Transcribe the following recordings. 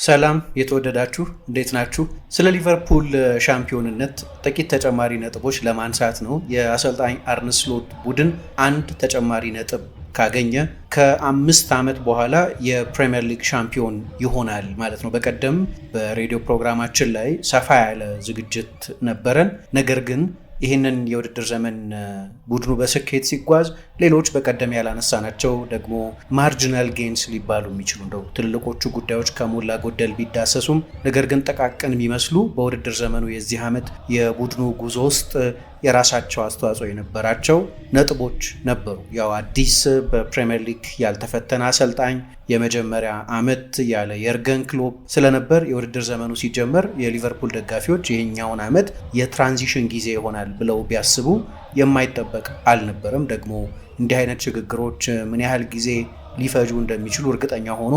ሰላም የተወደዳችሁ እንዴት ናችሁ? ስለ ሊቨርፑል ሻምፒዮንነት ጥቂት ተጨማሪ ነጥቦች ለማንሳት ነው። የአሰልጣኝ አርነ ስሎት ቡድን አንድ ተጨማሪ ነጥብ ካገኘ ከ5 ዓመት በኋላ የፕሪሚየር ሊግ ሻምፒዮን ይሆናል ማለት ነው። በቀደም በሬዲዮ ፕሮግራማችን ላይ ሰፋ ያለ ዝግጅት ነበረን። ነገር ግን ይህንን የውድድር ዘመን ቡድኑ በስኬት ሲጓዝ ሌሎች በቀደም ያላነሳናቸው ደግሞ ማርጂናል ጌንስ ሊባሉ የሚችሉ እንደው ትልልቆቹ ጉዳዮች ከሞላ ጎደል ቢዳሰሱም ነገር ግን ጠቃቅን የሚመስሉ በውድድር ዘመኑ የዚህ ዓመት የቡድኑ ጉዞ ውስጥ የራሳቸው አስተዋጽኦ የነበራቸው ነጥቦች ነበሩ። ያው አዲስ በፕሪሚየር ሊግ ያልተፈተነ አሰልጣኝ የመጀመሪያ ዓመት ያለ የርገን ክሎፕ ስለነበር የውድድር ዘመኑ ሲጀመር የሊቨርፑል ደጋፊዎች ይሄኛውን ዓመት የትራንዚሽን ጊዜ ይሆናል ብለው ቢያስቡ የማይጠበቅ አልነበረም። ደግሞ እንዲህ አይነት ሽግግሮች ምን ያህል ጊዜ ሊፈጁ እንደሚችሉ እርግጠኛ ሆኖ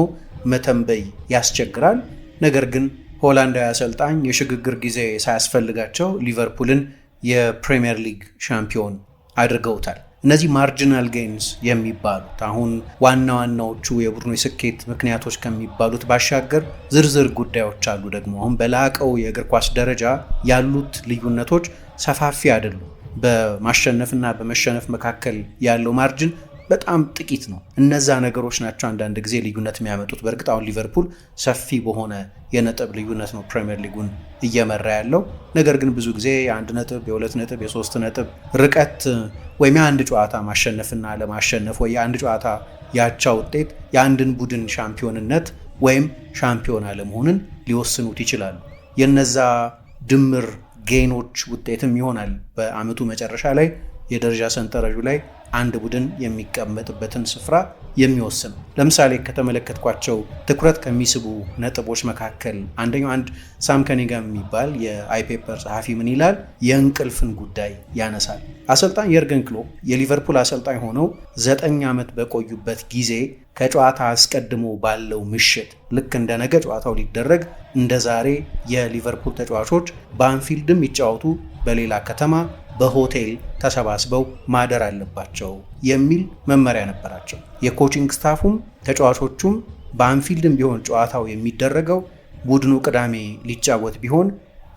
መተንበይ ያስቸግራል። ነገር ግን ሆላንዳዊ አሰልጣኝ የሽግግር ጊዜ ሳያስፈልጋቸው ሊቨርፑልን የፕሪሚየር ሊግ ሻምፒዮን አድርገውታል። እነዚህ ማርጂናል ጌንስ የሚባሉት አሁን ዋና ዋናዎቹ የቡድኑ የስኬት ምክንያቶች ከሚባሉት ባሻገር ዝርዝር ጉዳዮች አሉ። ደግሞ አሁን በላቀው የእግር ኳስ ደረጃ ያሉት ልዩነቶች ሰፋፊ አይደሉም። በማሸነፍና በመሸነፍ መካከል ያለው ማርጅን በጣም ጥቂት ነው። እነዛ ነገሮች ናቸው አንዳንድ ጊዜ ልዩነት የሚያመጡት። በእርግጥ አሁን ሊቨርፑል ሰፊ በሆነ የነጥብ ልዩነት ነው ፕሪሚየር ሊጉን እየመራ ያለው። ነገር ግን ብዙ ጊዜ የ1 ነጥብ፣ የ2 ነጥብ፣ የ3 ነጥብ ርቀት ወይም የአንድ ጨዋታ ማሸነፍና ለማሸነፍ ወይ የአንድ ጨዋታ ያቻ ውጤት የአንድን ቡድን ሻምፒዮንነት ወይም ሻምፒዮን አለመሆንን ሊወስኑት ይችላሉ። የነዛ ድምር ጌኖች ውጤትም ይሆናል በአመቱ መጨረሻ ላይ የደረጃ ሰንጠረዡ ላይ አንድ ቡድን የሚቀመጥበትን ስፍራ የሚወስን። ለምሳሌ ከተመለከትኳቸው ትኩረት ከሚስቡ ነጥቦች መካከል አንደኛው አንድ ሳም ከኒጋም የሚባል የአይፔፐር ጸሐፊ ምን ይላል? የእንቅልፍን ጉዳይ ያነሳል። አሰልጣኝ የርገን ክሎፕ የሊቨርፑል አሰልጣኝ ሆነው 9 ዓመት በቆዩበት ጊዜ ከጨዋታ አስቀድሞ ባለው ምሽት ልክ እንደ ነገ ጨዋታው ሊደረግ እንደ ዛሬ የሊቨርፑል ተጫዋቾች በአንፊልድም ይጫወቱ በሌላ ከተማ በሆቴል ተሰባስበው ማደር አለባቸው የሚል መመሪያ ነበራቸው። የኮቺንግ ስታፉም ተጫዋቾቹም በአንፊልድም ቢሆን ጨዋታው የሚደረገው ቡድኑ ቅዳሜ ሊጫወት ቢሆን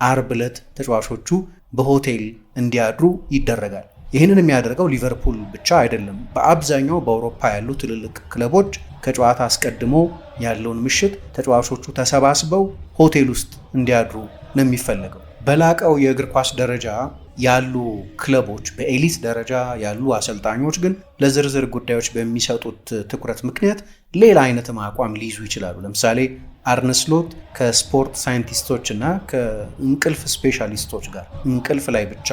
አርብ ዕለት ተጫዋቾቹ በሆቴል እንዲያድሩ ይደረጋል። ይህንን የሚያደርገው ሊቨርፑል ብቻ አይደለም። በአብዛኛው በአውሮፓ ያሉ ትልልቅ ክለቦች ከጨዋታ አስቀድሞ ያለውን ምሽት ተጫዋቾቹ ተሰባስበው ሆቴል ውስጥ እንዲያድሩ ነው የሚፈለገው። በላቀው የእግር ኳስ ደረጃ ያሉ ክለቦች፣ በኤሊት ደረጃ ያሉ አሰልጣኞች ግን ለዝርዝር ጉዳዮች በሚሰጡት ትኩረት ምክንያት ሌላ አይነትም አቋም ሊይዙ ይችላሉ። ለምሳሌ አርነ ስሎት ከስፖርት ሳይንቲስቶች እና ከእንቅልፍ ስፔሻሊስቶች ጋር እንቅልፍ ላይ ብቻ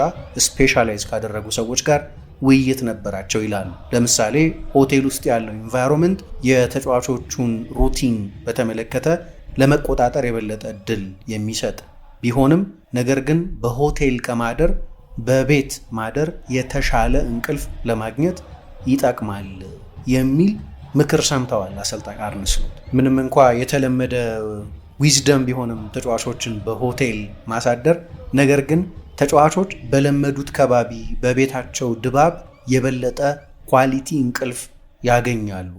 ስፔሻላይዝ ካደረጉ ሰዎች ጋር ውይይት ነበራቸው ይላሉ። ለምሳሌ ሆቴል ውስጥ ያለው ኢንቫይሮንመንት የተጫዋቾቹን ሩቲን በተመለከተ ለመቆጣጠር የበለጠ እድል የሚሰጥ ቢሆንም ነገር ግን በሆቴል ከማደር በቤት ማደር የተሻለ እንቅልፍ ለማግኘት ይጠቅማል የሚል ምክር ሰምተዋል አሰልጣኝ አርነ ስሎት። ምንም እንኳ የተለመደ ዊዝደም ቢሆንም ተጫዋቾችን በሆቴል ማሳደር፣ ነገር ግን ተጫዋቾች በለመዱት ከባቢ በቤታቸው ድባብ የበለጠ ኳሊቲ እንቅልፍ ያገኛሉ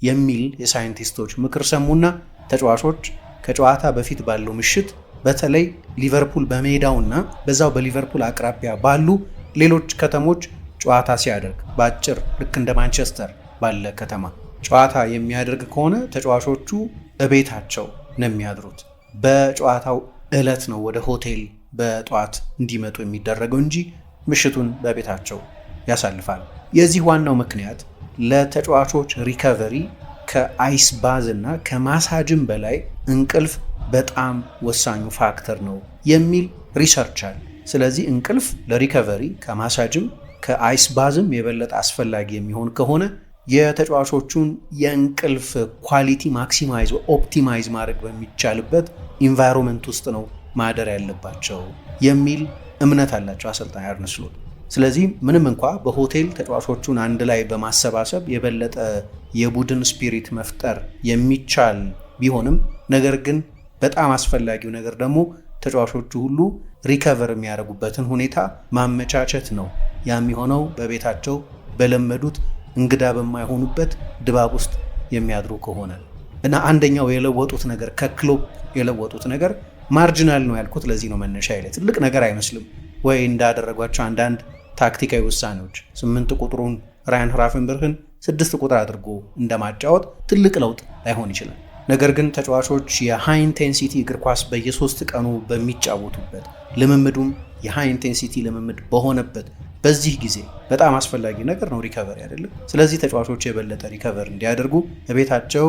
የሚል የሳይንቲስቶች ምክር ሰሙና ተጫዋቾች ከጨዋታ በፊት ባለው ምሽት በተለይ ሊቨርፑል በሜዳውና በዛው በሊቨርፑል አቅራቢያ ባሉ ሌሎች ከተሞች ጨዋታ ሲያደርግ በአጭር ልክ እንደ ማንቸስተር ባለ ከተማ ጨዋታ የሚያደርግ ከሆነ ተጫዋቾቹ በቤታቸው ነው የሚያድሩት። በጨዋታው ዕለት ነው ወደ ሆቴል በጠዋት እንዲመጡ የሚደረገው እንጂ ምሽቱን በቤታቸው ያሳልፋል። የዚህ ዋናው ምክንያት ለተጫዋቾች ሪከቨሪ ከአይስ ባዝ እና ከማሳጅም በላይ እንቅልፍ በጣም ወሳኙ ፋክተር ነው የሚል ሪሰርች አለ። ስለዚህ እንቅልፍ ለሪከቨሪ ከማሳጅም ከአይስ ባዝም የበለጠ አስፈላጊ የሚሆን ከሆነ የተጫዋቾቹን የእንቅልፍ ኳሊቲ ማክሲማይዝ ኦፕቲማይዝ ማድረግ በሚቻልበት ኢንቫይሮንመንት ውስጥ ነው ማደር ያለባቸው የሚል እምነት አላቸው አሰልጣኝ አርነ ስሎት። ስለዚህ ምንም እንኳ በሆቴል ተጫዋቾቹን አንድ ላይ በማሰባሰብ የበለጠ የቡድን ስፒሪት መፍጠር የሚቻል ቢሆንም ነገር ግን በጣም አስፈላጊው ነገር ደግሞ ተጫዋቾቹ ሁሉ ሪከቨር የሚያደርጉበትን ሁኔታ ማመቻቸት ነው። ያ የሚሆነው በቤታቸው በለመዱት እንግዳ በማይሆኑበት ድባብ ውስጥ የሚያድሩ ከሆነ እና አንደኛው የለወጡት ነገር ከክሎፕ የለወጡት ነገር ማርጂናል ነው ያልኩት ለዚህ ነው። መነሻ ላይ ትልቅ ነገር አይመስልም ወይ እንዳደረጓቸው አንዳንድ ታክቲካዊ ውሳኔዎች 8 ቁጥሩን ራያን ግራቨንበርችን 6 ቁጥር አድርጎ እንደማጫወት ትልቅ ለውጥ ላይሆን ይችላል። ነገር ግን ተጫዋቾች የሃይ ኢንቴንሲቲ እግር ኳስ በየ3 ቀኑ በሚጫወቱበት ልምምዱም የሃይ ኢንቴንሲቲ ልምምድ በሆነበት በዚህ ጊዜ በጣም አስፈላጊ ነገር ነው ሪከቨሪ አይደለም። ስለዚህ ተጫዋቾች የበለጠ ሪከቨር እንዲያደርጉ በቤታቸው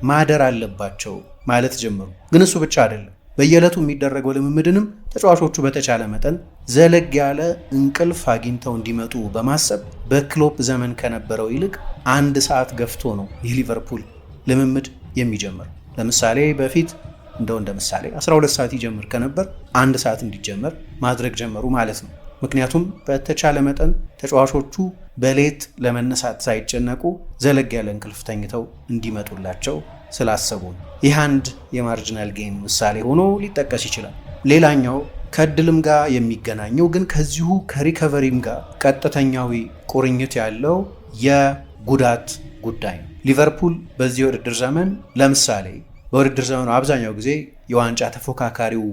ማደር አለባቸው ማለት ጀመሩ። ግን እሱ ብቻ አይደለም። በየዕለቱ የሚደረገው ልምምድንም ተጫዋቾቹ በተቻለ መጠን ዘለግ ያለ እንቅልፍ አግኝተው እንዲመጡ በማሰብ በክሎፕ ዘመን ከነበረው ይልቅ 1 ሰዓት ገፍቶ ነው የሊቨርፑል ልምምድ የሚጀምር። ለምሳሌ በፊት እንደ ምሳሌ 12 ሰዓት ይጀምር ከነበር 1 ሰዓት እንዲጀመር ማድረግ ጀመሩ ማለት ነው። ምክንያቱም በተቻለ መጠን ተጫዋቾቹ በሌት ለመነሳት ሳይጨነቁ ዘለግ ያለ እንቅልፍ ተኝተው እንዲመጡላቸው ስላሰቡ ነው። ይህ አንድ የማርጂናል ጌን ምሳሌ ሆኖ ሊጠቀስ ይችላል። ሌላኛው ከእድልም ጋር የሚገናኘው ግን ከዚሁ ከሪከቨሪም ጋር ቀጥተኛዊ ቁርኝት ያለው የጉዳት ጉዳይ ነው። ሊቨርፑል በዚህ የውድድር ዘመን ለምሳሌ በውድድር ዘመኑ አብዛኛው ጊዜ የዋንጫ ተፎካካሪው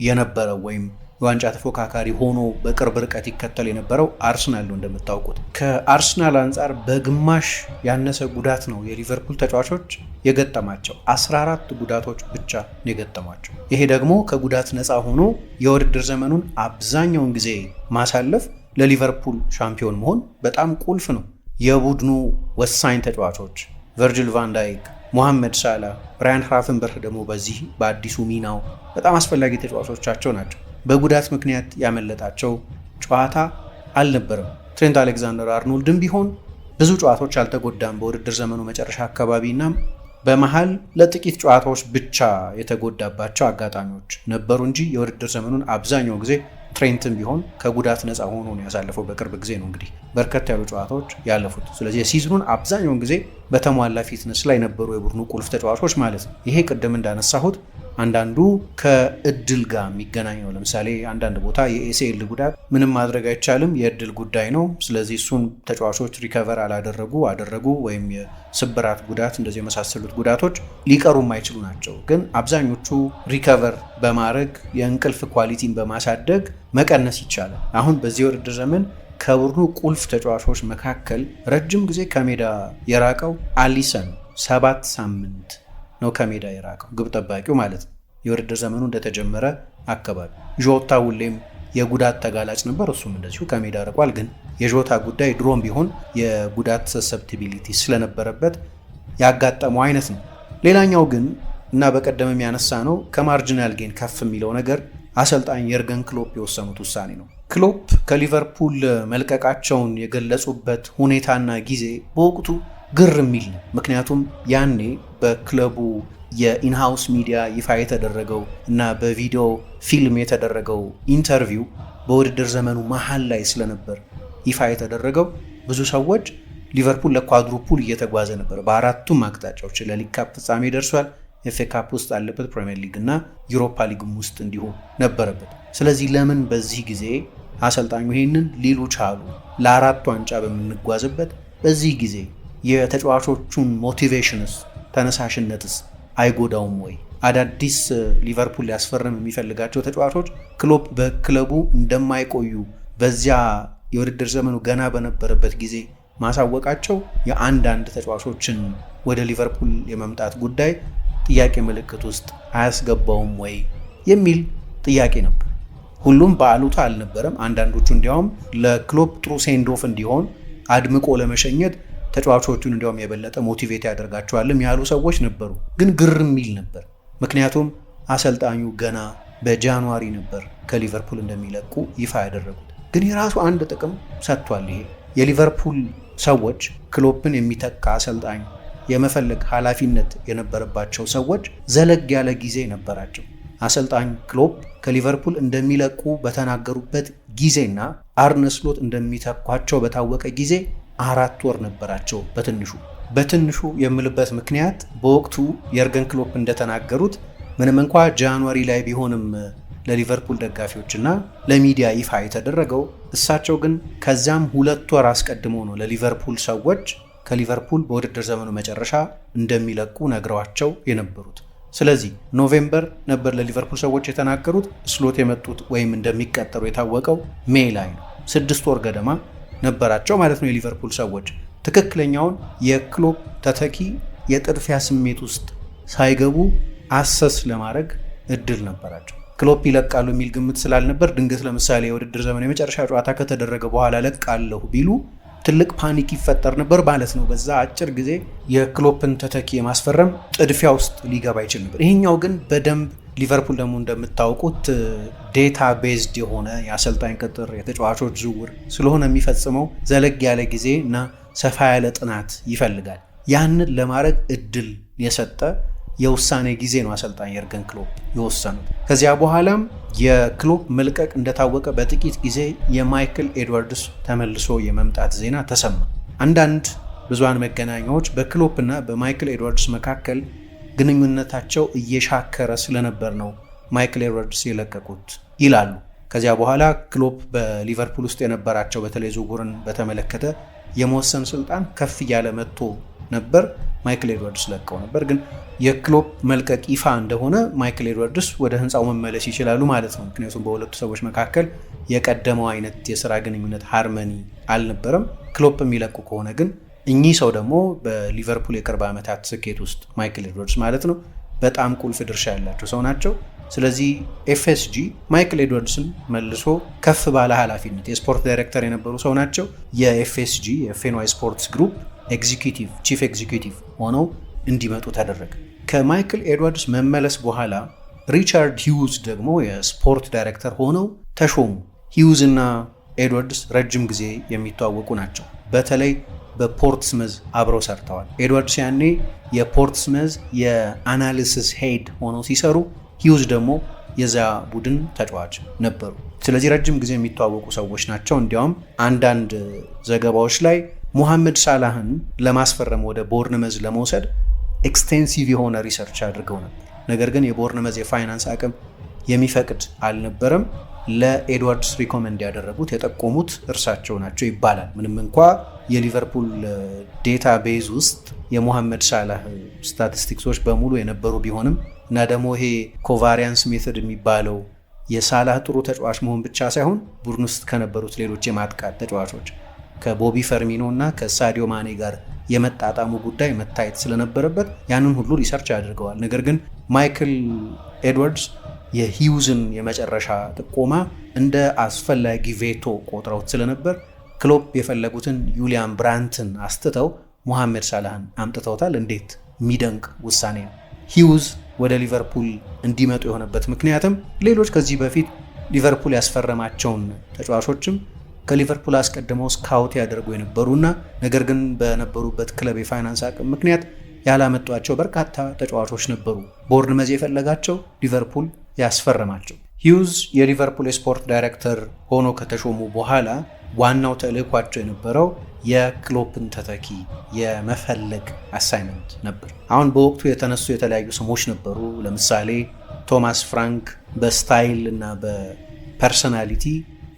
የነበረው ወይም የዋንጫ ተፎካካሪ ሆኖ በቅርብ ርቀት ይከተል የነበረው አርሰናል ነው። እንደምታውቁት ከአርሰናል አንጻር በግማሽ ያነሰ ጉዳት ነው የሊቨርፑል ተጫዋቾች የገጠማቸው። 14 ጉዳቶች ብቻ ነው የገጠሟቸው። ይሄ ደግሞ ከጉዳት ነፃ ሆኖ የውድድር ዘመኑን አብዛኛውን ጊዜ ማሳለፍ ለሊቨርፑል ሻምፒዮን መሆን በጣም ቁልፍ ነው። የቡድኑ ወሳኝ ተጫዋቾች ቨርጂል ቫን ዳይክ፣ ሞሐመድ ሳላ፣ ራያን ግራቨንበርች ደግሞ በዚህ በአዲሱ ሚናው በጣም አስፈላጊ ተጫዋቾቻቸው ናቸው። በጉዳት ምክንያት ያመለጣቸው ጨዋታ አልነበረም። ትሬንት አሌክዛንደር አርኖልድም ቢሆን ብዙ ጨዋታዎች አልተጎዳም በውድድር ዘመኑ መጨረሻ አካባቢና በመሃል ለጥቂት ጨዋታዎች ብቻ የተጎዳባቸው አጋጣሚዎች ነበሩ እንጂ የውድድር ዘመኑን አብዛኛው ጊዜ ትሬንትም ቢሆን ከጉዳት ነፃ ሆኖ ነው ያሳለፈው። በቅርብ ጊዜ ነው እንግዲህ በርከት ያሉ ጨዋታዎች ያለፉት። ስለዚህ የሲዝኑን አብዛኛውን ጊዜ በተሟላ ፊትነስ ላይ ነበሩ የቡድኑ ቁልፍ ተጫዋቾች ማለት ነው። ይሄ ቅድም እንዳነሳሁት አንዳንዱ ከእድል ጋር የሚገናኝ ነው። ለምሳሌ አንዳንድ ቦታ የኤሲኤል ጉዳት ምንም ማድረግ አይቻልም፣ የእድል ጉዳይ ነው። ስለዚህ እሱን ተጫዋቾች ሪከቨር አደረጉ ወይም የስብራት ጉዳት እንደዚህ የመሳሰሉት ጉዳቶች ሊቀሩ የማይችሉ ናቸው። ግን አብዛኞቹ ሪከቨር በማድረግ የእንቅልፍ ኳሊቲን በማሳደግ መቀነስ ይቻላል። አሁን በዚህ የውድድር ዘመን ከቡድኑ ቁልፍ ተጫዋቾች መካከል ረጅም ጊዜ ከሜዳ የራቀው አሊሰን 7 ሳምንት ነው ከሜዳ የራቀው፣ ግብ ጠባቂው ማለት ነው። የውድድር ዘመኑ እንደተጀመረ አካባቢ ጆታ ሁሌም የጉዳት ተጋላጭ ነበር፣ እሱም እንደዚሁ ከሜዳ ርቋል። ግን የጆታ ጉዳይ ድሮም ቢሆን የጉዳት ሰሰፕቲቢሊቲ ስለነበረበት ያጋጠመው አይነት ነው። ሌላኛው ግን እና በቀደም ያነሳ ነው ከማርጂናል ጌን ከፍ የሚለው ነገር አሰልጣኝ የርገን ክሎፕ የወሰኑት ውሳኔ ነው። ክሎፕ ከሊቨርፑል መልቀቃቸውን የገለጹበት ሁኔታና ጊዜ በወቅቱ ግር የሚል ነው። ምክንያቱም ያኔ በክለቡ የኢንሃውስ ሚዲያ ይፋ የተደረገው እና በቪዲዮ ፊልም የተደረገው ኢንተርቪው በውድድር ዘመኑ መሀል ላይ ስለነበር ይፋ የተደረገው ብዙ ሰዎች ሊቨርፑል ለኳድሩፑል እየተጓዘ ነበር። በአራቱም አቅጣጫዎች ለሊግ ካፕ ፍጻሜ ደርሷል፣ ኤፍኤ ካፕ ውስጥ አለበት፣ ፕሪሚየር ሊግ እና ዩሮፓ ሊግም ውስጥ እንዲሁ ነበረበት። ስለዚህ ለምን በዚህ ጊዜ አሰልጣኙ ይሄንን ሊሉ ቻሉ? ለአራት ዋንጫ በምንጓዝበት በዚህ ጊዜ የተጫዋቾቹን ሞቲቬሽንስ ተነሳሽነትስ አይጎዳውም ወይ? አዳዲስ ሊቨርፑል ሊያስፈርም የሚፈልጋቸው ተጫዋቾች ክሎፕ በክለቡ እንደማይቆዩ በዚያ የውድድር ዘመኑ ገና በነበረበት ጊዜ ማሳወቃቸው የአንዳንድ ተጫዋቾችን ወደ ሊቨርፑል የመምጣት ጉዳይ ጥያቄ ምልክት ውስጥ አያስገባውም ወይ የሚል ጥያቄ ነበር። ሁሉም በአሉታ አልነበረም። አንዳንዶቹ እንዲያውም ለክሎፕ ጥሩ ሴንዶፍ እንዲሆን አድምቆ ለመሸኘት ተጫዋቾቹን እንዲያውም የበለጠ ሞቲቬት ያደርጋቸዋልም ያሉ ሰዎች ነበሩ። ግን ግር የሚል ነበር። ምክንያቱም አሰልጣኙ ገና በጃንዋሪ ነበር ከሊቨርፑል እንደሚለቁ ይፋ ያደረጉት። ግን የራሱ አንድ ጥቅም ሰጥቷል። ይሄ የሊቨርፑል ሰዎች ክሎፕን የሚተካ አሰልጣኝ የመፈለግ ኃላፊነት የነበረባቸው ሰዎች ዘለግ ያለ ጊዜ ነበራቸው። አሰልጣኝ ክሎፕ ከሊቨርፑል እንደሚለቁ በተናገሩበት ጊዜና አርነ ስሎት እንደሚተኳቸው በታወቀ ጊዜ 4 ወር ነበራቸው በትንሹ የምልበት ምክንያት በወቅቱ የርገን ክሎፕ እንደተናገሩት ምንም እንኳ ጃንዋሪ ላይ ቢሆንም ለሊቨርፑል ደጋፊዎችና ለሚዲያ ይፋ የተደረገው፣ እሳቸው ግን ከዚያም 2 ወር አስቀድሞ ነው ለሊቨርፑል ሰዎች ከሊቨርፑል በውድድር ዘመኑ መጨረሻ እንደሚለቁ ነግረዋቸው የነበሩት። ስለዚህ ኖቬምበር ነበር ለሊቨርፑል ሰዎች የተናገሩት። ስሎት የመጡት ወይም እንደሚቀጠሩ የታወቀው ሜይ ላይ ነው። 6 ወር ገደማ ነበራቸው ማለት ነው። የሊቨርፑል ሰዎች ትክክለኛውን የክሎፕ ተተኪ የጥድፊያ ስሜት ውስጥ ሳይገቡ አሰስ ለማድረግ እድል ነበራቸው። ክሎፕ ይለቃሉ የሚል ግምት ስላልነበር ድንገት ለምሳሌ የውድድር ዘመን የመጨረሻ ጨዋታ ከተደረገ በኋላ ለቃለሁ ቢሉ ትልቅ ፓኒክ ይፈጠር ነበር ማለት ነው። በዛ አጭር ጊዜ የክሎፕን ተተኪ የማስፈረም ጥድፊያ ውስጥ ሊገባ ይችል ነበር። ይሄኛው ግን በደንብ ሊቨርፑል ደግሞ እንደምታውቁት ዴታ ቤዝድ የሆነ የአሰልጣኝ ቅጥር የተጫዋቾች ዝውውር ስለሆነ የሚፈጽመው ዘለግ ያለ ጊዜ እና ሰፋ ያለ ጥናት ይፈልጋል። ያንን ለማድረግ እድል የሰጠ የውሳኔ ጊዜ ነው አሰልጣኝ የርገን ክሎፕ የወሰኑት። ከዚያ በኋላም የክሎፕ መልቀቅ እንደታወቀ በጥቂት ጊዜ የማይክል ኤድዋርድስ ተመልሶ የመምጣት ዜና ተሰማ። አንዳንድ ብዙሃን መገናኛዎች በክሎፕ እና በማይክል ኤድዋርድስ መካከል ግንኙነታቸው እየሻከረ ስለነበር ነው ማይክል ኤድዋርድስ የለቀቁት ይላሉ። ከዚያ በኋላ ክሎፕ በሊቨርፑል ውስጥ የነበራቸው በተለይ ዝውውርን በተመለከተ የመወሰን ስልጣን ከፍ እያለ መጥቶ ነበር። ማይክል ኤድዋርድስ ለቀው ነበር። ግን የክሎፕ መልቀቅ ይፋ እንደሆነ ማይክል ኤድዋርድስ ወደ ህንፃው መመለስ ይችላሉ ማለት ነው። ምክንያቱም በሁለቱ ሰዎች መካከል የቀደመው አይነት የስራ ግንኙነት ሃርመኒ አልነበረም። ክሎፕ የሚለቁ ከሆነ ግን እኚህ ሰው ደግሞ በሊቨርፑል የቅርብ ዓመታት ስኬት ውስጥ ማይክል ኤድዋርድስ ማለት ነው በጣም ቁልፍ ድርሻ ያላቸው ሰው ናቸው። ስለዚህ ኤፍኤስጂ ማይክል ኤድዋርድስን መልሶ ከፍ ባለ ኃላፊነት የስፖርት ዳይሬክተር የነበሩ ሰው ናቸው። የኤፍኤስጂ የፌንዋይ ስፖርትስ ግሩፕ ቺፍ ኤግዚኪዩቲቭ ሆነው እንዲመጡ ተደረገ። ከማይክል ኤድዋርድስ መመለስ በኋላ ሪቻርድ ሂውዝ ደግሞ የስፖርት ዳይሬክተር ሆነው ተሾሙ። ሂውዝ እና ኤድዋርድስ ረጅም ጊዜ የሚተዋወቁ ናቸው። በተለይ በፖርትስመዝ አብረው ሰርተዋል። ኤድዋርድስ ያኔ የፖርትስመዝ የአናሊሲስ ሄድ ሆነው ሲሰሩ፣ ሂውዝ ደግሞ የዛ ቡድን ተጫዋች ነበሩ። ስለዚህ ረጅም ጊዜ የሚተዋወቁ ሰዎች ናቸው። እንዲያውም አንዳንድ ዘገባዎች ላይ ሙሐመድ ሳላህን ለማስፈረም ወደ ቦርንመዝ ለመውሰድ ኤክስቴንሲቭ የሆነ ሪሰርች አድርገው ነበር። ነገር ግን የቦርንመዝ የፋይናንስ አቅም የሚፈቅድ አልነበረም። ለኤድዋርድስ ሪኮመንድ ያደረጉት የጠቆሙት እርሳቸው ናቸው ይባላል። ምንም እንኳ የሊቨርፑል ዴታ ቤዝ ውስጥ የሙሐመድ ሳላህ ስታቲስቲክሶች በሙሉ የነበሩ ቢሆንም እና ደግሞ ይሄ ኮቫሪያንስ ሜቶድ የሚባለው የሳላህ ጥሩ ተጫዋች መሆን ብቻ ሳይሆን ቡድን ውስጥ ከነበሩት ሌሎች የማጥቃት ተጫዋቾች ከቦቢ ፈርሚኖ እና ከሳዲዮ ማኔ ጋር የመጣጣሙ ጉዳይ መታየት ስለነበረበት ያንን ሁሉ ሪሰርች አድርገዋል። ነገር ግን ማይክል ኤድዋርድስ የሂውዝን የመጨረሻ ጥቆማ እንደ አስፈላጊ ቬቶ ቆጥረውት ስለነበር ክሎፕ የፈለጉትን ዩሊያን ብራንትን አስትተው ሙሐመድ ሳላህን አምጥተውታል። እንዴት የሚደንቅ ውሳኔ ነው! ሂውዝ ወደ ሊቨርፑል እንዲመጡ የሆነበት ምክንያትም ሌሎች ከዚህ በፊት ሊቨርፑል ያስፈረማቸውን ተጫዋቾችም ከሊቨርፑል አስቀድመው ስካውት ያደርጉ የነበሩና ነገር ግን በነበሩበት ክለብ የፋይናንስ አቅም ምክንያት ያላመጧቸው በርካታ ተጫዋቾች ነበሩ። ቦርንመዝ የፈለጋቸው ሊቨርፑል ያስፈረማቸው። ሂውዝ የሊቨርፑል የስፖርት ዳይሬክተር ሆኖ ከተሾሙ በኋላ ዋናው ተልዕኳቸው የነበረው የክሎፕን ተተኪ የመፈለግ አሳይመንት ነበር። አሁን በወቅቱ የተነሱ የተለያዩ ስሞች ነበሩ። ለምሳሌ ቶማስ ፍራንክ በስታይል እና በፐርሰናሊቲ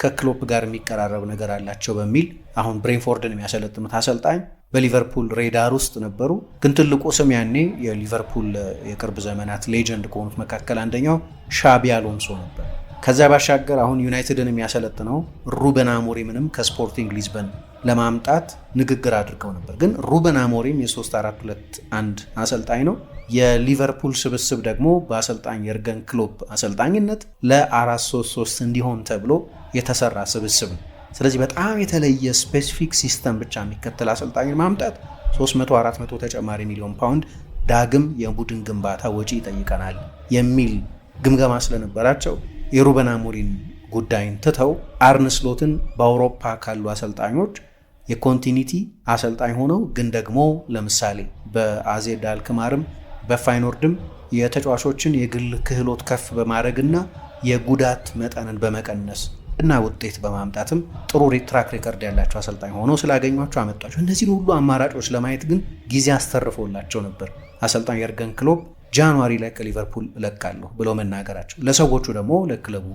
ከክሎፕ ጋር የሚቀራረብ ነገር አላቸው በሚል አሁን ብሬንፎርድን የሚያሰለጥኑት አሰልጣኝ በሊቨርፑል ሬዳር ውስጥ ነበሩ። ግን ትልቁ ስም ያኔ የሊቨርፑል የቅርብ ዘመናት ሌጀንድ ከሆኑት መካከል አንደኛው ሻቢ አሎንሶ ነበር። ከዛ ባሻገር አሁን ዩናይትድን የሚያሰለጥነው ሩበን አሞሪምንም ከስፖርቲንግ ሊዝበን ለማምጣት ንግግር አድርገው ነበር። ግን ሩበን አሞሪም የ3-4-2-1 አሰልጣኝ ነው። የሊቨርፑል ስብስብ ደግሞ በአሰልጣኝ የርገን ክሎፕ አሰልጣኝነት ለ4-3-3 እንዲሆን ተብሎ የተሰራ ስብስብ ነው። ስለዚህ በጣም የተለየ ስፔሲፊክ ሲስተም ብቻ የሚከተል አሰልጣኝን ማምጣት 300-400 ተጨማሪ ሚሊዮን ፓውንድ ዳግም የቡድን ግንባታ ወጪ ይጠይቀናል የሚል ግምገማ ስለነበራቸው የሩበን አሞሪም ጉዳይን ትተው አርነ ስሎትን በአውሮፓ ካሉ አሰልጣኞች የኮንቲኒቲ አሰልጣኝ ሆነው ግን ደግሞ ለምሳሌ በአዜድ አልክማርም በፋይኖርድም የተጫዋቾችን የግል ክህሎት ከፍ በማድረግና የጉዳት መጠንን በመቀነስ እና ውጤት በማምጣትም ጥሩ ትራክ ሪከርድ ያላቸው አሰልጣኝ ሆነው ስላገኟቸው አመጧቸው። እነዚህን ሁሉ አማራጮች ለማየት ግን ጊዜ አስተርፎላቸው ነበር አሰልጣኝ የርገን ክሎፕ ጃንዋሪ ላይ ከሊቨርፑል እለቃለሁ ብለው መናገራቸው። ለሰዎቹ ደግሞ ለክለቡ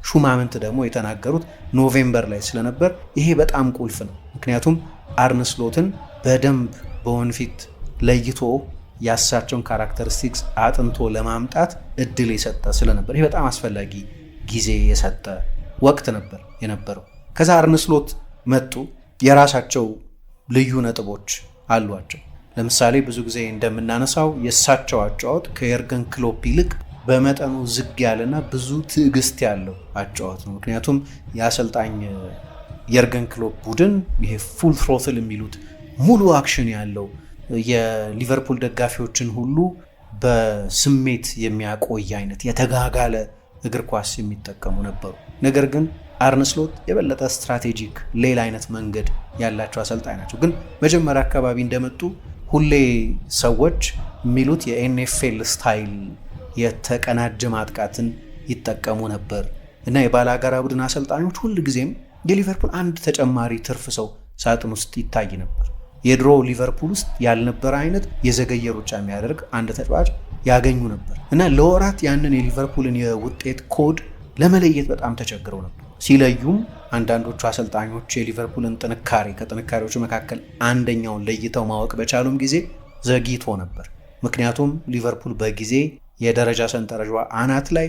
ሹማምንት ደግሞ የተናገሩት ኖቬምበር ላይ ስለነበር ይሄ በጣም ቁልፍ ነው። ምክንያቱም አርነ ስሎትን በደንብ በወንፊት ለይቶ ያሳቸውን ካራክተሪስቲክስ አጥንቶ ለማምጣት እድል የሰጠ ስለነበር ይህ በጣም አስፈላጊ ጊዜ የሰጠ ወቅት ነበር የነበረው። ከዛ አርነ ስሎት መጡ። የራሳቸው ልዩ ነጥቦች አሏቸው። ለምሳሌ ብዙ ጊዜ እንደምናነሳው የእሳቸው አጫወት ከየርገን ክሎፕ ይልቅ በመጠኑ ዝግ ያለና ብዙ ትዕግስት ያለው አጫወት ነው። ምክንያቱም የአሰልጣኝ የርገን ክሎፕ ቡድን ይሄ ፉል ትሮትል የሚሉት ሙሉ አክሽን ያለው የሊቨርፑል ደጋፊዎችን ሁሉ በስሜት የሚያቆይ አይነት የተጋጋለ እግር ኳስ የሚጠቀሙ ነበሩ። ነገር ግን አርነ ስሎት የበለጠ ስትራቴጂክ ሌላ አይነት መንገድ ያላቸው አሰልጣኝ ናቸው። ግን መጀመሪያ አካባቢ እንደመጡ ሁሌ ሰዎች የሚሉት የኤንኤፍኤል ስታይል የተቀናጀ ማጥቃትን ይጠቀሙ ነበር እና የባላጋራ ቡድን አሰልጣኞች ሁል ጊዜም የሊቨርፑል አንድ ተጨማሪ ትርፍ ሰው ሳጥን ውስጥ ይታይ ነበር። የድሮ ሊቨርፑል ውስጥ ያልነበረ አይነት የዘገየ ሩጫ የሚያደርግ አንድ ተጫዋች ያገኙ ነበር እና ለወራት ያንን የሊቨርፑልን የውጤት ኮድ ለመለየት በጣም ተቸግረው ነበር። ሲለዩም አንዳንዶቹ አሰልጣኞች የሊቨርፑልን ጥንካሬ ከጥንካሬዎቹ መካከል አንደኛውን ለይተው ማወቅ በቻሉም ጊዜ ዘግይቶ ነበር። ምክንያቱም ሊቨርፑል በጊዜ የደረጃ ሰንጠረዥ አናት ላይ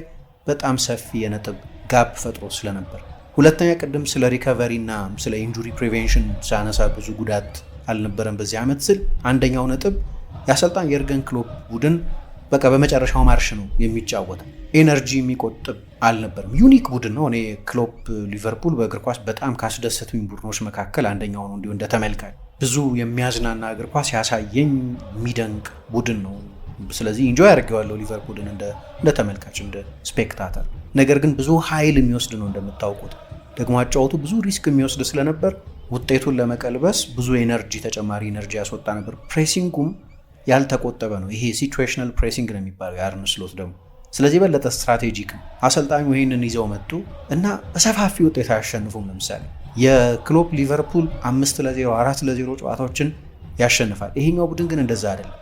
በጣም ሰፊ የነጥብ ጋፕ ፈጥሮ ስለነበር። ሁለተኛ ቅድም ስለ ሪከቨሪ እና ስለ ኢንጁሪ ፕሪቬንሽን ሳነሳ ብዙ ጉዳት አልነበረም በዚህ ዓመት ስል አንደኛው ነጥብ የአሰልጣኝ የርገን ክሎፕ ቡድን በቃ በመጨረሻው ማርሽ ነው የሚጫወተው። ኤነርጂ የሚቆጥብ አልነበርም። ዩኒክ ቡድን ነው። እኔ ክሎፕ ሊቨርፑል በእግር ኳስ በጣም ካስደሰቱኝ ቡድኖች መካከል አንደኛው ነው። እንዲሁ እንደተመልካች ብዙ የሚያዝናና እግር ኳስ ያሳየኝ የሚደንቅ ቡድን ነው። ስለዚህ ኢንጆይ አድርጌዋለሁ ሊቨርፑልን እንደ ተመልካች እንደ ስፔክታተር። ነገር ግን ብዙ ኃይል የሚወስድ ነው እንደምታውቁት። ደግሞ አጫወቱ ብዙ ሪስክ የሚወስድ ስለነበር ውጤቱን ለመቀልበስ ብዙ ኤነርጂ ተጨማሪ ኤነርጂ ያስወጣ ነበር። ፕሬሲንጉም ያልተቆጠበ ነው። ይሄ ሲቹዌሽናል ፕሬሲንግ ነው የሚባለው የአርነ ስሎት ደግሞ። ስለዚህ በለጠ ስትራቴጂክ ነው። አሰልጣኙ ይህንን ይዘው መጡ እና በሰፋፊ ውጤት አያሸንፉም። ለምሳሌ የክሎፕ ሊቨርፑል 5-0 4-0 ጨዋታዎችን ያሸንፋል። ይሄኛው ቡድን ግን እንደዛ አይደለም።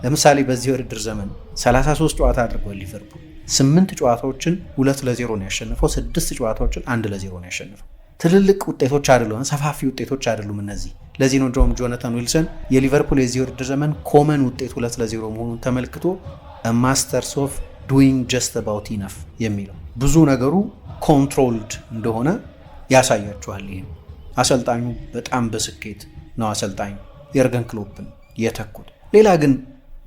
ለምሳሌ በዚህ ውድድር ዘመን 33 ጨዋታ አድርጓል ሊቨርፑል 8 ጨዋታዎችን 2-0 ነው ያሸነፈው። 6 ጨዋታዎችን 1-0 ነው ያሸነፈው። ትልልቅ ውጤቶች አይደሉም፣ ሰፋፊ ውጤቶች አይደሉም እነዚህ። ለዚህ ነው ጆናታን ዊልሰን የሊቨርፑል የዚህ ውድድር ዘመን ኮመን ውጤት 2-0 መሆኑን ተመልክቶ ማስተርስ ኦፍ ዱዊንግ ጀስት አባውት ኢነፍ የሚለው። ብዙ ነገሩ ኮንትሮልድ እንደሆነ ያሳያችኋል። ይህም አሰልጣኙ በጣም በስኬት ነው አሰልጣኝ የርገን ክሎፕን የተኩት። ሌላ ግን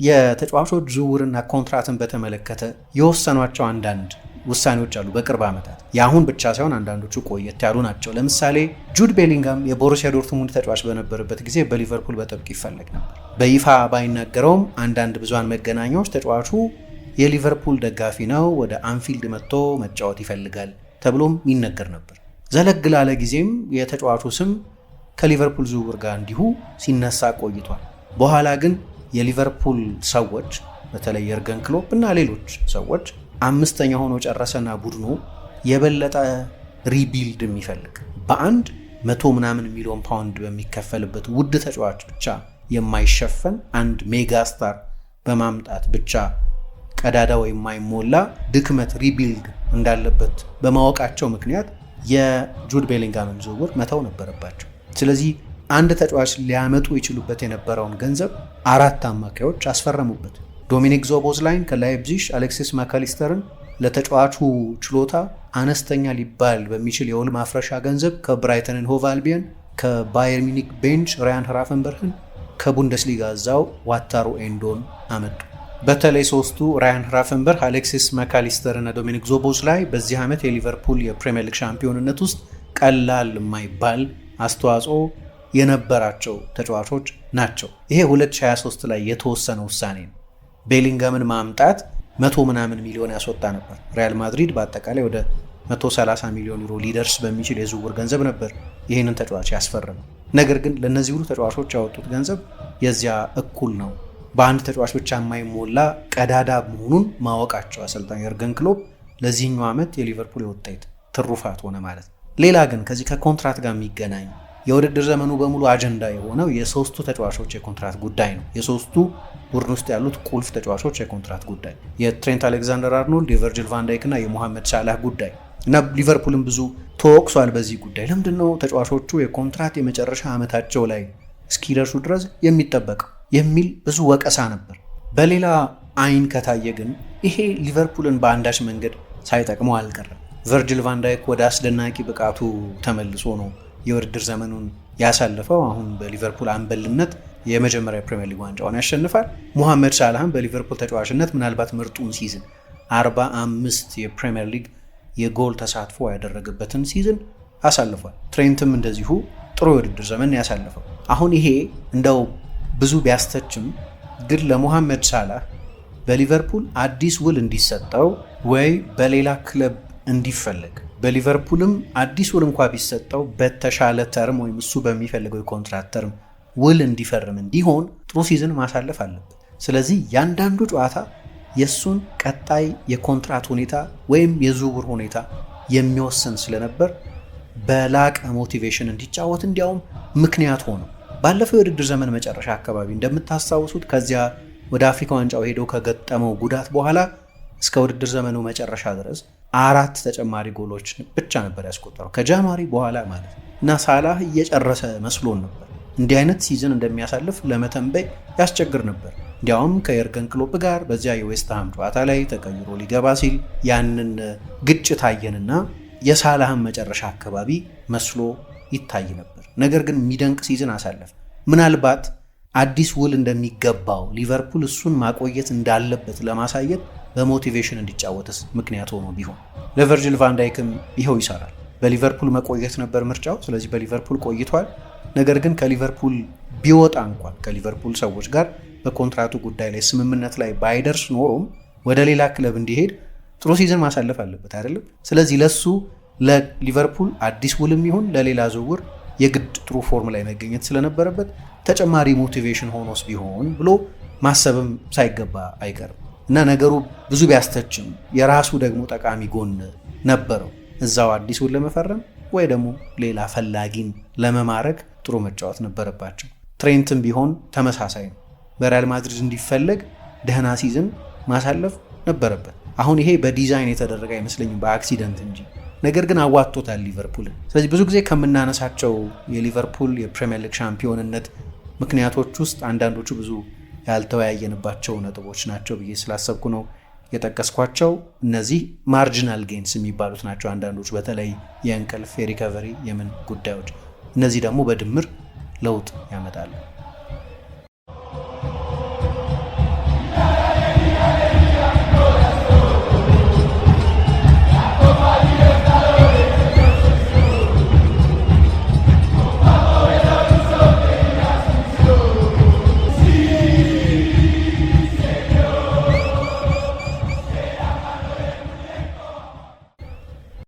የተጫዋቾች ዝውውርና ኮንትራትን በተመለከተ የወሰኗቸው አንዳንድ ውሳኔዎች አሉ በቅርብ ዓመታት። የአሁን ብቻ ሳይሆን አንዳንዶቹ ቆየት ያሉ ናቸው። ለምሳሌ ጁድ ቤሊንጋም የቦሩሲያ ዶርትሙንድ ተጫዋች በነበረበት ጊዜ በሊቨርፑል በጥብቅ ይፈለግ ነበር። በይፋ ባይናገረውም አንዳንድ ብዙሃን መገናኛዎች ተጫዋቹ የሊቨርፑል ደጋፊ ነው፣ ወደ አንፊልድ መጥቶ መጫወት ይፈልጋል ተብሎም ይነገር ነበር። ዘለግ ላለ ጊዜም የተጫዋቹ ስም ከሊቨርፑል ዝውውር ጋር እንዲሁ ሲነሳ ቆይቷል። በኋላ ግን የሊቨርፑል ሰዎች በተለይ የርገን ክሎፕ እና ሌሎች ሰዎች አምስተኛ ሆኖ ጨረሰና ቡድኑ የበለጠ ሪቢልድ የሚፈልግ በአንድ 100 ምናምን ሚሊዮን ፓውንድ በሚከፈልበት ውድ ተጫዋች ብቻ የማይሸፈን አንድ ሜጋ ስታር በማምጣት ብቻ ቀዳዳው የማይሞላ ድክመት ሪቢልድ እንዳለበት በማወቃቸው ምክንያት የጁድ ቤሊንጋምን ዝውውር መተው ነበረባቸው። ስለዚህ አንድ ተጫዋች ሊያመጡ ይችሉበት የነበረውን ገንዘብ 4 አማካዮች አስፈረሙበት። ዶሚኒክ ዞቦዝላይን ከላይፕዚግ፣ አሌክሲስ ማካሊስተርን ለተጫዋቹ ችሎታ አነስተኛ ሊባል በሚችል የውል ማፍረሻ ገንዘብ ከብራይተንን ሆቭ አልቢየን፣ ከባየር ሚኒክ ቤንች ራያን ራፈንበርህን፣ ከቡንደስሊጋ እዛው ዋታሮ ኤንዶን አመጡ። በተለይ ሶስቱ ራያን ራፈንበርህ፣ አሌክሲስ ማካሊስተር እና ዶሚኒክ ዞቦዝላይ በዚህ ዓመት የሊቨርፑል የፕሪሚየር ሊግ ሻምፒዮንነት ውስጥ ቀላል የማይባል አስተዋጽኦ የነበራቸው ተጫዋቾች ናቸው። ይሄ 2023 ላይ የተወሰነ ውሳኔ ነው። ቤሊንጋምን ማምጣት 100 ምናምን ሚሊዮን ያስወጣ ነበር። ሪያል ማድሪድ በአጠቃላይ ወደ 130 ሚሊዮን ዩሮ ሊደርስ በሚችል የዝውውር ገንዘብ ነበር ይህንን ተጫዋች ያስፈረመው። ነገር ግን ለእነዚህ ሁሉ ተጫዋቾች ያወጡት ገንዘብ የዚያ እኩል ነው። በአንድ ተጫዋች ብቻ የማይሞላ ቀዳዳ መሆኑን ማወቃቸው አሰልጣኝ የርገን ክሎፕ ለዚህኛው ዓመት የሊቨርፑል ውጤት ትሩፋት ሆነ ማለት ነው። ሌላ ግን ከዚህ ከኮንትራት ጋር የሚገናኝ የውድድር ዘመኑ በሙሉ አጀንዳ የሆነው የሶስቱ ተጫዋቾች የኮንትራት ጉዳይ ነው። የሶስቱ ቡድን ውስጥ ያሉት ቁልፍ ተጫዋቾች የኮንትራት ጉዳይ፣ የትሬንት አሌክዛንደር አርኖልድ፣ የቨርጂል ቫንዳይክ እና የሞሐመድ ሳላህ ጉዳይ እና ሊቨርፑልም ብዙ ተወቅሷል በዚህ ጉዳይ። ለምንድነው ተጫዋቾቹ የኮንትራት የመጨረሻ ዓመታቸው ላይ እስኪደርሱ ድረስ የሚጠበቀው? የሚል ብዙ ወቀሳ ነበር። በሌላ አይን ከታየ ግን ይሄ ሊቨርፑልን በአንዳች መንገድ ሳይጠቅመው አልቀረም። ቨርጅል ቫንዳይክ ወደ አስደናቂ ብቃቱ ተመልሶ ነው የውድድር ዘመኑን ያሳለፈው። አሁን በሊቨርፑል አምበልነት የመጀመሪያ ፕሪሚየር ሊግ ዋንጫውን ያሸንፋል። ሙሐመድ ሳላህም በሊቨርፑል ተጫዋችነት ምናልባት ምርጡን ሲዝን 45 የፕሪሚየር ሊግ የጎል ተሳትፎ ያደረገበትን ሲዝን አሳልፏል። ትሬንትም እንደዚሁ ጥሩ የውድድር ዘመን ያሳልፈው። አሁን ይሄ እንደው ብዙ ቢያስተችም ግን ለሙሐመድ ሳላህ በሊቨርፑል አዲስ ውል እንዲሰጠው ወይ በሌላ ክለብ እንዲፈለግ በሊቨርፑልም አዲስ ውል እንኳ ቢሰጠው በተሻለ ተርም ወይም እሱ በሚፈልገው የኮንትራት ተርም ውል እንዲፈርም እንዲሆን ጥሩ ሲዝን ማሳለፍ አለበት። ስለዚህ ያንዳንዱ ጨዋታ የእሱን ቀጣይ የኮንትራት ሁኔታ ወይም የዝውውር ሁኔታ የሚወስን ስለነበር በላቀ ሞቲቬሽን እንዲጫወት እንዲያውም ምክንያት ሆኖ ባለፈው የውድድር ዘመን መጨረሻ አካባቢ እንደምታስታውሱት ከዚያ ወደ አፍሪካ ዋንጫው ሄደው ከገጠመው ጉዳት በኋላ እስከ ውድድር ዘመኑ መጨረሻ ድረስ 4 ተጨማሪ ጎሎች ብቻ ነበር ያስቆጠረው ከጃንዋሪ በኋላ ማለት ነው። እና ሳላህ እየጨረሰ መስሎን ነበር። እንዲህ አይነት ሲዝን እንደሚያሳልፍ ለመተንበይ ያስቸግር ነበር። እንዲያውም ከየርገን ክሎፕ ጋር በዚያ የዌስትሃም ጨዋታ ላይ ተቀይሮ ሊገባ ሲል ያንን ግጭት አየንና የሳላህን መጨረሻ አካባቢ መስሎ ይታይ ነበር። ነገር ግን የሚደንቅ ሲዝን አሳለፍ። ምናልባት አዲስ ውል እንደሚገባው ሊቨርፑል እሱን ማቆየት እንዳለበት ለማሳየት በሞቲቬሽን እንዲጫወትስ ምክንያት ሆኖ ቢሆን ለቨርጅል ቫንዳይክም ይኸው ይሰራል። በሊቨርፑል መቆየት ነበር ምርጫው። ስለዚህ በሊቨርፑል ቆይቷል። ነገር ግን ከሊቨርፑል ቢወጣ እንኳን ከሊቨርፑል ሰዎች ጋር በኮንትራቱ ጉዳይ ላይ ስምምነት ላይ ባይደርስ ኖሮም ወደ ሌላ ክለብ እንዲሄድ ጥሩ ሲዝን ማሳለፍ አለበት አይደለም። ስለዚህ ለሱ ለሊቨርፑል አዲስ ውልም ይሁን ለሌላ ዝውውር የግድ ጥሩ ፎርም ላይ መገኘት ስለነበረበት ተጨማሪ ሞቲቬሽን ሆኖስ ቢሆን ብሎ ማሰብም ሳይገባ አይቀርም እና ነገሩ ብዙ ቢያስተችም የራሱ ደግሞ ጠቃሚ ጎን ነበረው። እዛው አዲስ ውል ለመፈረም ወይ ደግሞ ሌላ ፈላጊን ለመማረክ ጥሩ መጫወት ነበረባቸው። ትሬንትም ቢሆን ተመሳሳይ ነው። በሪያል ማድሪድ እንዲፈለግ ደህና ሲዝን ማሳለፍ ነበረበት። አሁን ይሄ በዲዛይን የተደረገ አይመስለኝም በአክሲደንት እንጂ። ነገር ግን አዋጥቶታል ሊቨርፑልን። ስለዚህ ብዙ ጊዜ ከምናነሳቸው የሊቨርፑል የፕሪሚየር ሊግ ሻምፒዮንነት ምክንያቶች ውስጥ አንዳንዶቹ ብዙ ያልተወያየንባቸው ነጥቦች ናቸው ብዬ ስላሰብኩ ነው የጠቀስኳቸው። እነዚህ ማርጂናል ጌንስ የሚባሉት ናቸው አንዳንዶቹ፣ በተለይ የእንቅልፍ የሪከቨሪ የምን ጉዳዮች። እነዚህ ደግሞ በድምር ለውጥ ያመጣሉ።